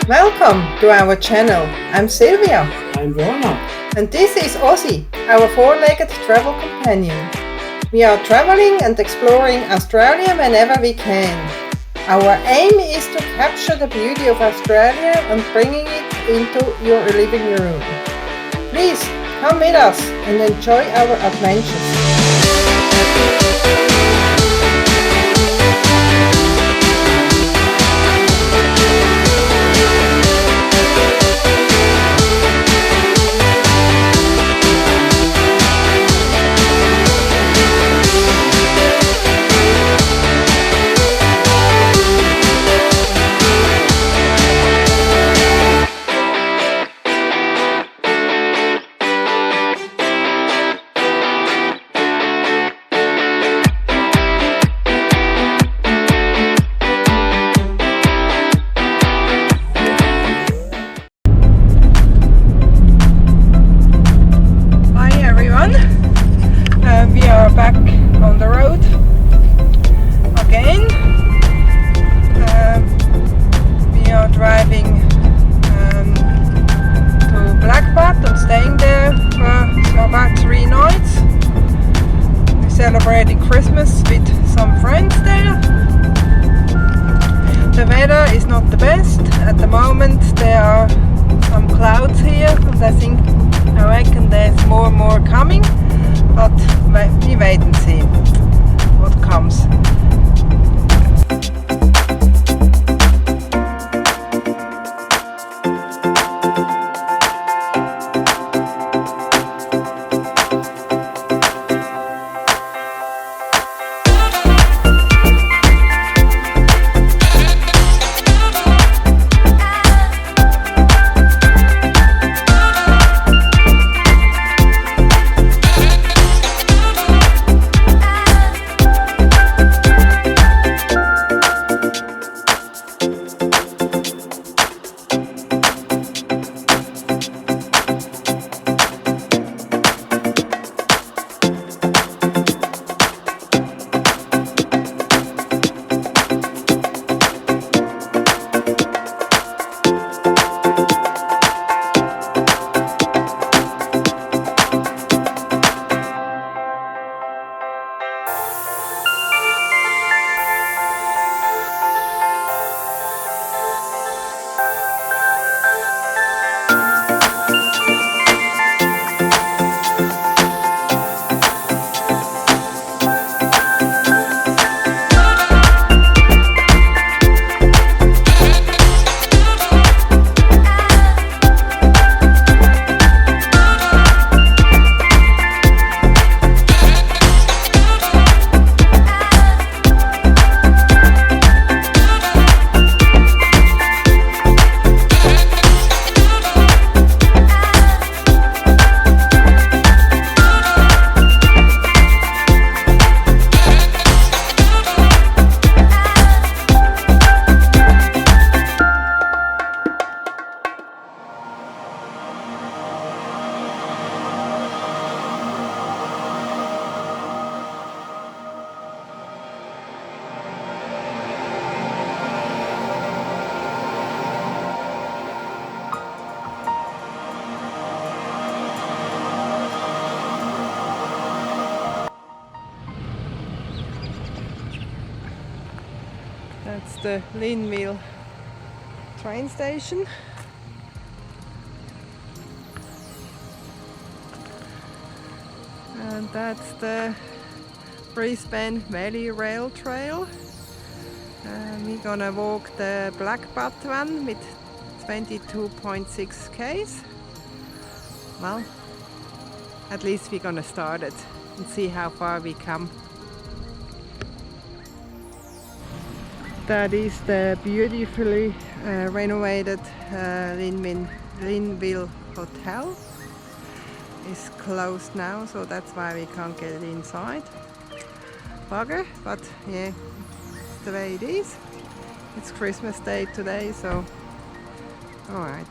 Welcome to our channel. I'm Sylvia. I'm Rona. And this is Ozzy, our four-legged travel companion. We are traveling and exploring Australia whenever we can. Our aim is to capture the beauty of Australia and bringing it into your living room. Please come with us and enjoy our adventures. We are back on the road again. We are driving to Blackbutt and staying there for about 3 nights. We're celebrating Christmas with some friends there. The weather is not the best at the moment. There are some clouds here, and I reckon there's more and more coming. But we wait and see what comes. That's the Linville train station. And that's the Brisbane Valley Rail Trail. We're gonna walk the Blackbutt one with 22.6 k's. Well, at least we're gonna start it and see how far we come. That is the beautifully renovated Linville Hotel. It's closed now, so that's why we can't get inside. Bugger, but yeah, it's the way it is. It's Christmas Day today, so alright.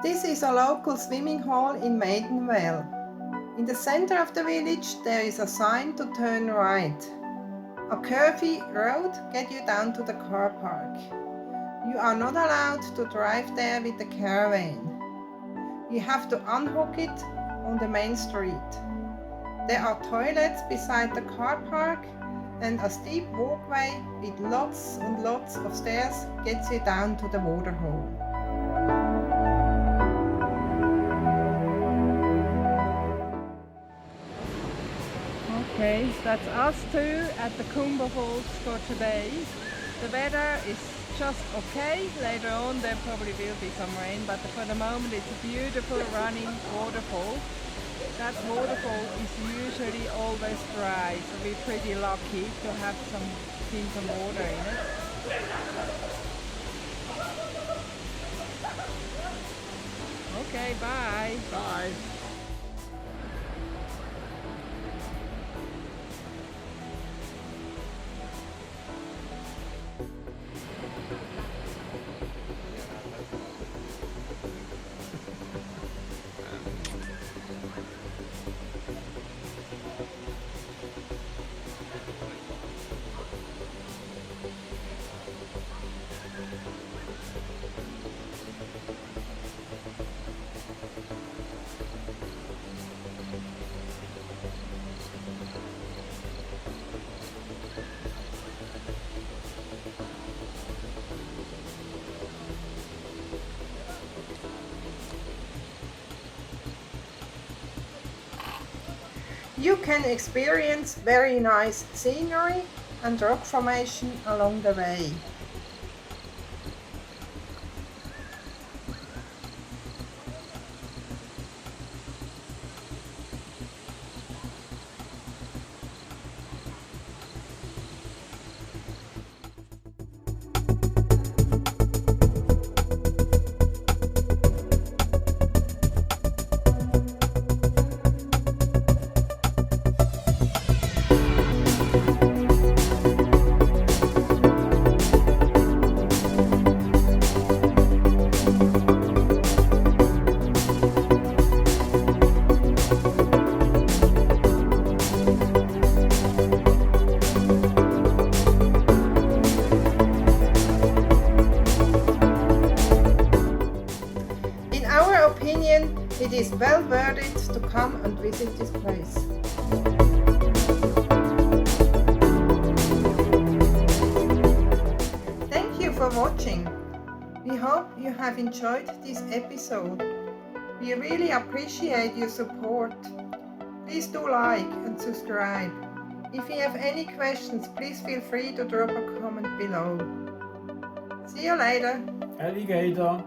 This is a local swimming hall in Maidenvale. In the center of the village there is a sign to turn right. A curvy road gets you down to the car park. You are not allowed to drive there with the caravan. You have to unhook it on the main street. There are toilets beside the car park and a steep walkway with lots and lots of stairs gets you down to the waterhole. Okay, that's us two at the Coomba Falls for today. The weather is just okay. Later on there probably will be some rain, but for the moment it's a beautiful running waterfall. That waterfall is usually always dry, so we're pretty lucky to have some water in it. Okay, bye. Bye. You can experience very nice scenery and rock formation along the way. It is well worth it to come and visit this place. Thank you for watching. We hope you have enjoyed this episode. We really appreciate your support. Please do like and subscribe. If you have any questions, please feel free to drop a comment below. See you later. Alligator.